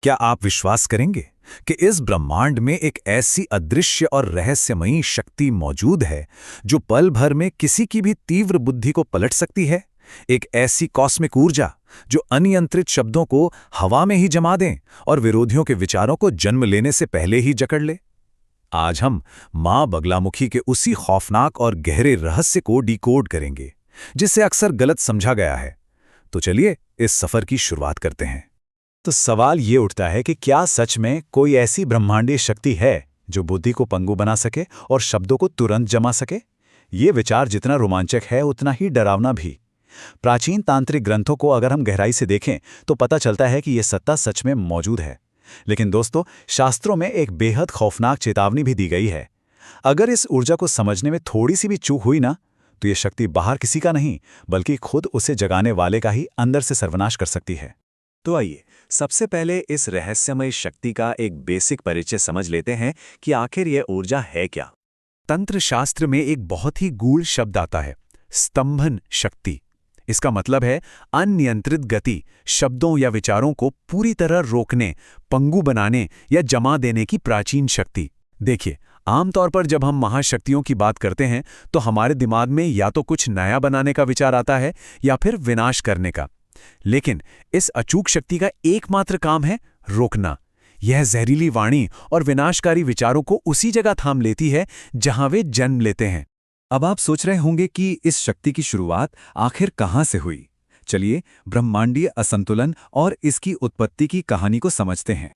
क्या आप विश्वास करेंगे कि इस ब्रह्मांड में एक ऐसी अदृश्य और रहस्यमयी शक्ति मौजूद है जो पल भर में किसी की भी तीव्र बुद्धि को पलट सकती है? एक ऐसी कॉस्मिक ऊर्जा जो अनियंत्रित शब्दों को हवा में ही जमा दें और विरोधियों के विचारों को जन्म लेने से पहले ही जकड़ ले। आज हम मां बगलामुखी के उसी खौफनाक और गहरे रहस्य को डिकोड करेंगे जिसे अक्सर गलत समझा गया है। तो चलिए इस सफर की शुरुआत करते हैं। तो सवाल ये उठता है कि क्या सच में कोई ऐसी ब्रह्मांडीय शक्ति है जो बुद्धि को पंगु बना सके और शब्दों को तुरंत जमा सके? ये विचार जितना रोमांचक है उतना ही डरावना भी। प्राचीन तांत्रिक ग्रंथों को अगर हम गहराई से देखें तो पता चलता है कि यह सत्ता सच में मौजूद है। लेकिन दोस्तों, शास्त्रों में एक बेहद खौफनाक चेतावनी भी दी गई है। अगर इस ऊर्जा को समझने में थोड़ी सी भी चूक हुई ना, तो ये शक्ति बाहर किसी का नहीं बल्कि खुद उसे जगाने वाले का ही अंदर से सर्वनाश कर सकती है। तो आइए सबसे पहले इस रहस्यमय शक्ति का एक बेसिक परिचय समझ लेते हैं कि आखिर यह ऊर्जा है क्या। तंत्र शास्त्र में एक बहुत ही गूढ़ शब्द आता है, स्तंभन शक्ति। इसका मतलब है अनियंत्रित गति, शब्दों या विचारों को पूरी तरह रोकने, पंगु बनाने या जमा देने की प्राचीन शक्ति। देखिए, आमतौर पर जब हम महाशक्तियों की बात करते हैं तो हमारे दिमाग में या तो कुछ नया बनाने का विचार आता है या फिर विनाश करने का। लेकिन इस अचूक शक्ति का एकमात्र काम है रोकना। यह जहरीली वाणी और विनाशकारी विचारों को उसी जगह थाम लेती है जहां वे जन्म लेते हैं। अब आप सोच रहे होंगे कि इस शक्ति की शुरुआत आखिर कहां से हुई। चलिए ब्रह्मांडीय असंतुलन और इसकी उत्पत्ति की कहानी को समझते हैं।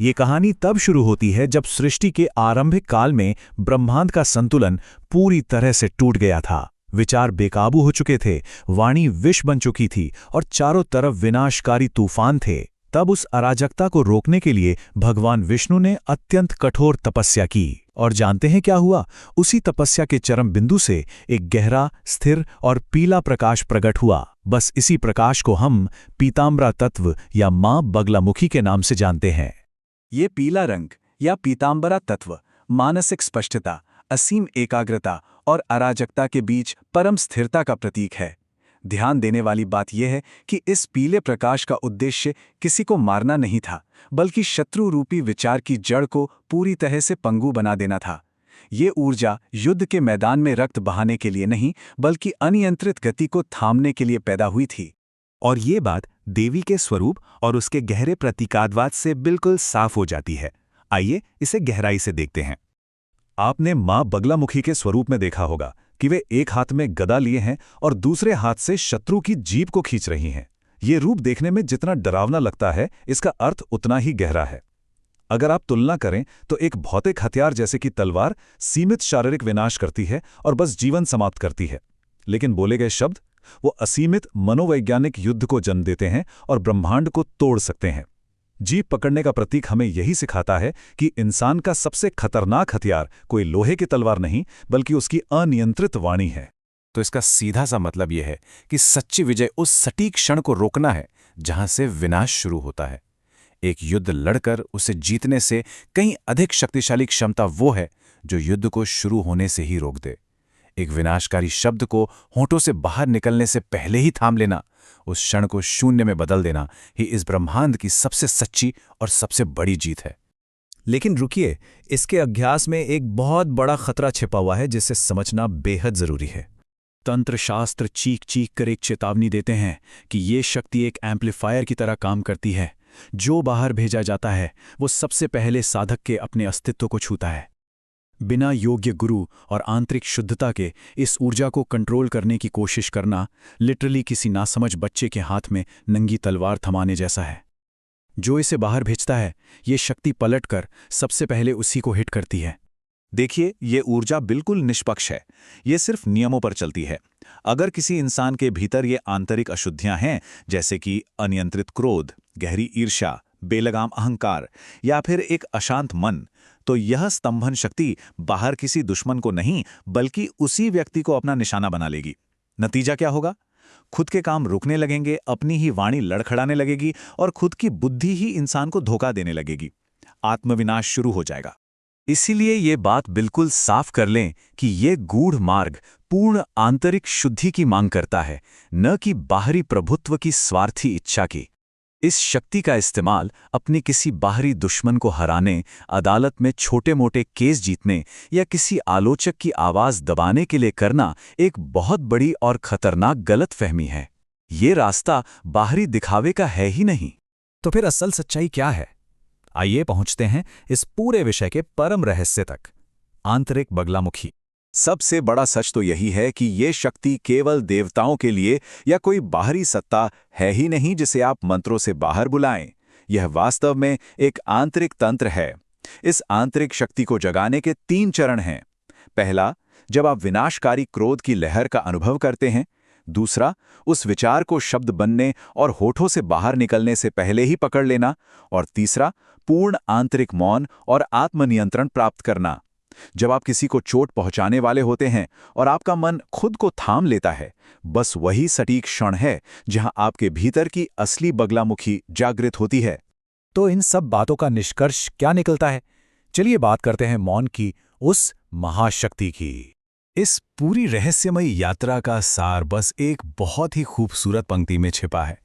ये कहानी तब शुरू होती है जब सृष्टि के आरंभिक काल में ब्रह्मांड का संतुलन पूरी तरह से टूट गया था। विचार बेकाबू हो चुके थे, वाणी विष बन चुकी थी और चारों तरफ विनाशकारी तूफान थे। तब उस अराजकता को रोकने के लिए भगवान विष्णु ने अत्यंत कठोर तपस्या की। और जानते हैं क्या हुआ? उसी तपस्या के चरम बिंदु से एक गहरा, स्थिर और पीला प्रकाश प्रकट हुआ। बस इसी प्रकाश को हम पीतांबरा तत्व या मां बगलामुखी के नाम से जानते हैं। ये पीला रंग या पीतांबरा तत्व मानसिक स्पष्टता, असीम एकाग्रता और अराजकता के बीच परम स्थिरता का प्रतीक है। ध्यान देने वाली बात यह है कि इस पीले प्रकाश का उद्देश्य किसी को मारना नहीं था, बल्कि शत्रु रूपी विचार की जड़ को पूरी तरह से पंगु बना देना था। ये ऊर्जा युद्ध के मैदान में रक्त बहाने के लिए नहीं, बल्कि अनियंत्रित गति को थामने के लिए पैदा हुई थी। और ये बात देवी के स्वरूप और उसके गहरे प्रतीकात्वाद से बिल्कुल साफ हो जाती है। आइए इसे गहराई से देखते हैं। आपने मां बगलामुखी के स्वरूप में देखा होगा कि वे एक हाथ में गदा लिए हैं और दूसरे हाथ से शत्रु की जीभ को खींच रही हैं। ये रूप देखने में जितना डरावना लगता है, इसका अर्थ उतना ही गहरा है। अगर आप तुलना करें तो एक भौतिक हथियार जैसे कि तलवार सीमित शारीरिक विनाश करती है और बस जीवन समाप्त करती है, लेकिन बोले गए शब्द वो असीमित मनोवैज्ञानिक युद्ध को जन्म देते हैं और ब्रह्मांड को तोड़ सकते हैं। जीभ पकड़ने का प्रतीक हमें यही सिखाता है कि इंसान का सबसे खतरनाक हथियार कोई लोहे की तलवार नहीं, बल्कि उसकी अनियंत्रित वाणी है। तो इसका सीधा सा मतलब यह है कि सच्ची विजय उस सटीक क्षण को रोकना है जहां से विनाश शुरू होता है। एक युद्ध लड़कर उसे जीतने से कहीं अधिक शक्तिशाली क्षमता वो है जो युद्ध को शुरू होने से ही रोक दे। एक विनाशकारी शब्द को होठों से बाहर निकलने से पहले ही थाम लेना, उस क्षण को शून्य में बदल देना ही इस ब्रह्मांड की सबसे सच्ची और सबसे बड़ी जीत है। लेकिन रुकिए, इसके अभ्यास में एक बहुत बड़ा खतरा छिपा हुआ है जिसे समझना बेहद जरूरी है। तंत्र शास्त्र चीख चीख कर एक चेतावनी देते हैं कि ये शक्ति एक एम्पलीफायर की तरह काम करती है। जो बाहर भेजा जाता है वो सबसे पहले साधक के अपने अस्तित्व को छूता है। बिना योग्य गुरु और आंतरिक शुद्धता के इस ऊर्जा को कंट्रोल करने की कोशिश करना लिटरली किसी नासमझ बच्चे के हाथ में नंगी तलवार थमाने जैसा है। जो इसे बाहर भेजता है, ये शक्ति पलटकर सबसे पहले उसी को हिट करती है। देखिए, ये ऊर्जा बिल्कुल निष्पक्ष है। ये सिर्फ नियमों पर चलती है। अगर किसी इंसान के भीतर ये आंतरिक अशुद्धियां हैं, जैसे कि अनियंत्रित क्रोध, गहरी ईर्ष्या, बेलगाम अहंकार या फिर एक अशांत मन, तो यह स्तंभन शक्ति बाहर किसी दुश्मन को नहीं बल्कि उसी व्यक्ति को अपना निशाना बना लेगी। नतीजा क्या होगा? खुद के काम रुकने लगेंगे, अपनी ही वाणी लड़खड़ाने लगेगी और खुद की बुद्धि ही इंसान को धोखा देने लगेगी। आत्मविनाश शुरू हो जाएगा। इसीलिए ये बात बिल्कुल साफ कर लें कि ये गूढ़ मार्ग पूर्ण आंतरिक शुद्धि की मांग करता है, न कि बाहरी प्रभुत्व की स्वार्थी इच्छा की। इस शक्ति का इस्तेमाल अपने किसी बाहरी दुश्मन को हराने, अदालत में छोटे-मोटे केस जीतने या किसी आलोचक की आवाज दबाने के लिए करना एक बहुत बड़ी और खतरनाक गलतफहमी है। ये रास्ता बाहरी दिखावे का है ही नहीं। तो फिर असल सच्चाई क्या है? आइए पहुंचते हैं इस पूरे विषय के परम रहस्य तक, आंतरिक बगलामुखी। सबसे बड़ा सच तो यही है कि ये शक्ति केवल देवताओं के लिए या कोई बाहरी सत्ता है ही नहीं जिसे आप मंत्रों से बाहर बुलाएं। यह वास्तव में एक आंतरिक तंत्र है। इस आंतरिक शक्ति को जगाने के 3 चरण हैं। पहला, जब आप विनाशकारी क्रोध की लहर का अनुभव करते हैं। दूसरा, उस विचार को शब्द बनने और होठों से बाहर निकलने से पहले ही पकड़ लेना। और तीसरा, पूर्ण आंतरिक मौन और आत्मनियंत्रण प्राप्त करना। जब आप किसी को चोट पहुंचाने वाले होते हैं और आपका मन खुद को थाम लेता है, बस वही सटीक क्षण है जहां आपके भीतर की असली बगलामुखी जागृत होती है। तो इन सब बातों का निष्कर्ष क्या निकलता है? चलिए बात करते हैं मौन की, उस महाशक्ति की। इस पूरी रहस्यमयी यात्रा का सार बस एक बहुत ही खूबसूरत पंक्ति में छिपा है।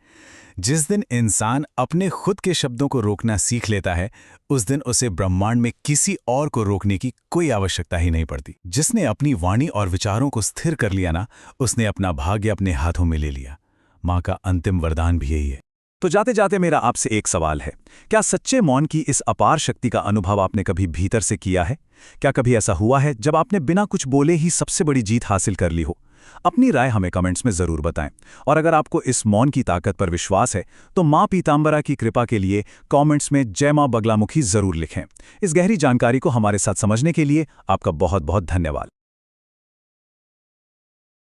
जिस दिन इंसान अपने खुद के शब्दों को रोकना सीख लेता है, उस दिन उसे ब्रह्मांड में किसी और को रोकने की कोई आवश्यकता ही नहीं पड़ती। जिसने अपनी वाणी और विचारों को स्थिर कर लिया ना, उसने अपना भाग्य अपने हाथों में ले लिया। माँ का अंतिम वरदान भी यही है। तो जाते जाते मेरा आपसे एक सवाल है, क्या सच्चे मौन की इस अपार शक्ति का अनुभव आपने कभी भीतर से किया है? क्या कभी ऐसा हुआ है जब आपने बिना कुछ बोले ही सबसे बड़ी जीत हासिल कर ली हो? अपनी राय हमें कमेंट्स में जरूर बताएं। और अगर आपको इस मौन की ताकत पर विश्वास है तो माँ पीतांबरा की कृपा के लिए कमेंट्स में जय माँ बगलामुखी जरूर लिखें। इस गहरी जानकारी को हमारे साथ समझने के लिए आपका बहुत बहुत धन्यवाद।